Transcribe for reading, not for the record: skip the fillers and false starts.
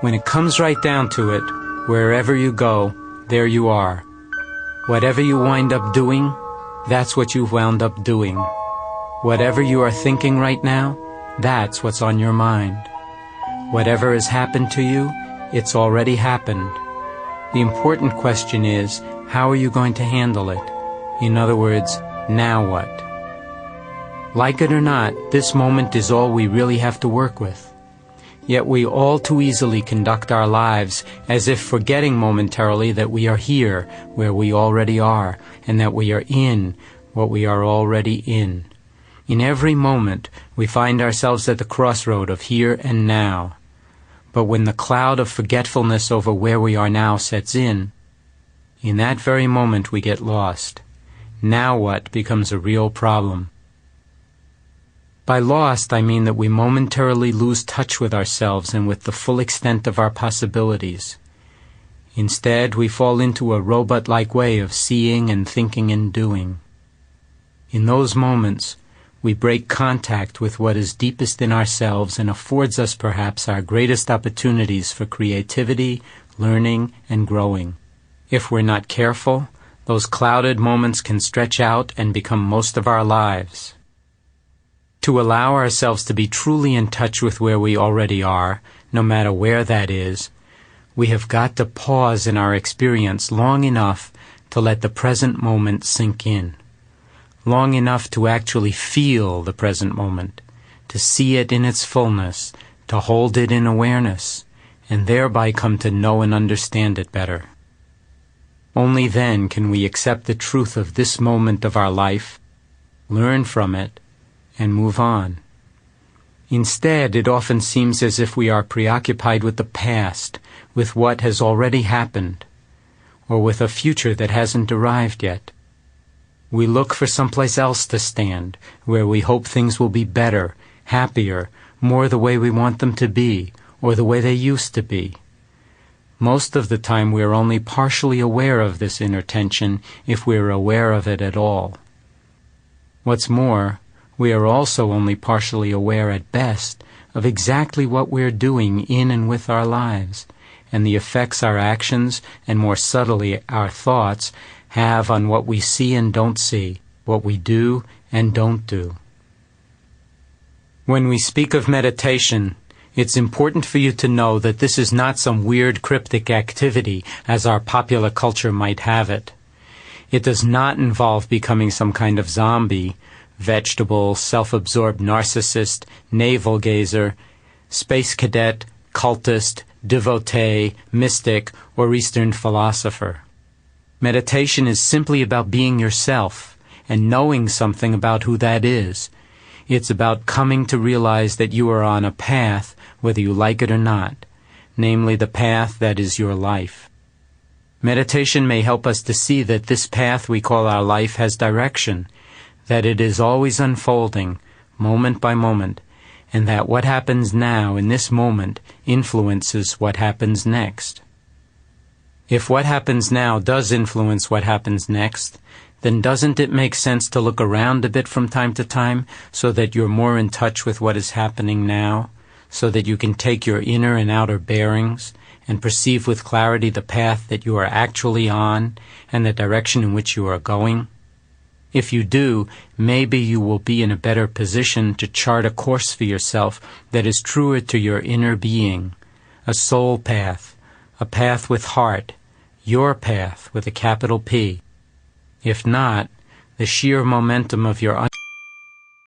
When it comes right down to it, wherever you go, there you are. Whatever you wind up doing, that's what you've wound up doing. Whatever you are thinking right now, that's what's on your mind. Whatever has happened to you, it's already happened. The important question is, how are you going to handle it? In other words, now what? Like it or not, this moment is all we really have to work with. Yet we all too easily conduct our lives as if forgetting momentarily that we are here where we already are, and that we are in what we are already in. In every moment, we find ourselves at the crossroad of here and now. But when the cloud of forgetfulness over where we are now sets in that very moment we get lost. Now what becomes a real problem. By lost, I mean that we momentarily lose touch with ourselves and with the full extent of our possibilities. Instead, we fall into a robot-like way of seeing and thinking and doing. In those moments, we break contact with what is deepest in ourselves and affords us perhaps our greatest opportunities for creativity, learning, and growing. If we're not careful, those clouded moments can stretch out and become most of our lives. To allow ourselves to be truly in touch with where we already are, no matter where that is, we have got to pause in our experience long enough to let the present moment sink in. Long enough to actually feel the present moment, to see it in its fullness, to hold it in awareness, and thereby come to know and understand it better. Only then can we accept the truth of this moment of our life, learn from it, and move on. Instead, it often seems as if we are preoccupied with the past, with what has already happened, or with a future that hasn't arrived yet. We look for someplace else to stand, where we hope things will be better, happier, more the way we want them to be, or the way they used to be. Most of the time we are only partially aware of this inner tension, if we are aware of it at all. What's more, we are also only partially aware at best of exactly what we're doing in and with our lives, and the effects our actions, and more subtly our thoughts, have on what we see and don't see, what we do and don't do. When we speak of meditation, it's important for you to know that this is not some weird cryptic activity as our popular culture might have it. It does not involve becoming some kind of zombie, vegetable, self-absorbed narcissist, navel-gazer, space cadet, cultist, devotee, mystic, or Eastern philosopher. Meditation is simply about being yourself and knowing something about who that is. It's about coming to realize that you are on a path, whether you like it or not, namely the path that is your life. Meditation may help us to see that this path we call our life has direction, that it is always unfolding, moment by moment, and that what happens now in this moment influences what happens next. If what happens now does influence what happens next, then doesn't it make sense to look around a bit from time to time so that you're more in touch with what is happening now, so that you can take your inner and outer bearings and perceive with clarity the path that you are actually on and the direction in which you are going? If you do, maybe you will be in a better position to chart a course for yourself that is truer to your inner being, a soul path, a path with heart, your path with a capital P. If not, the sheer momentum of your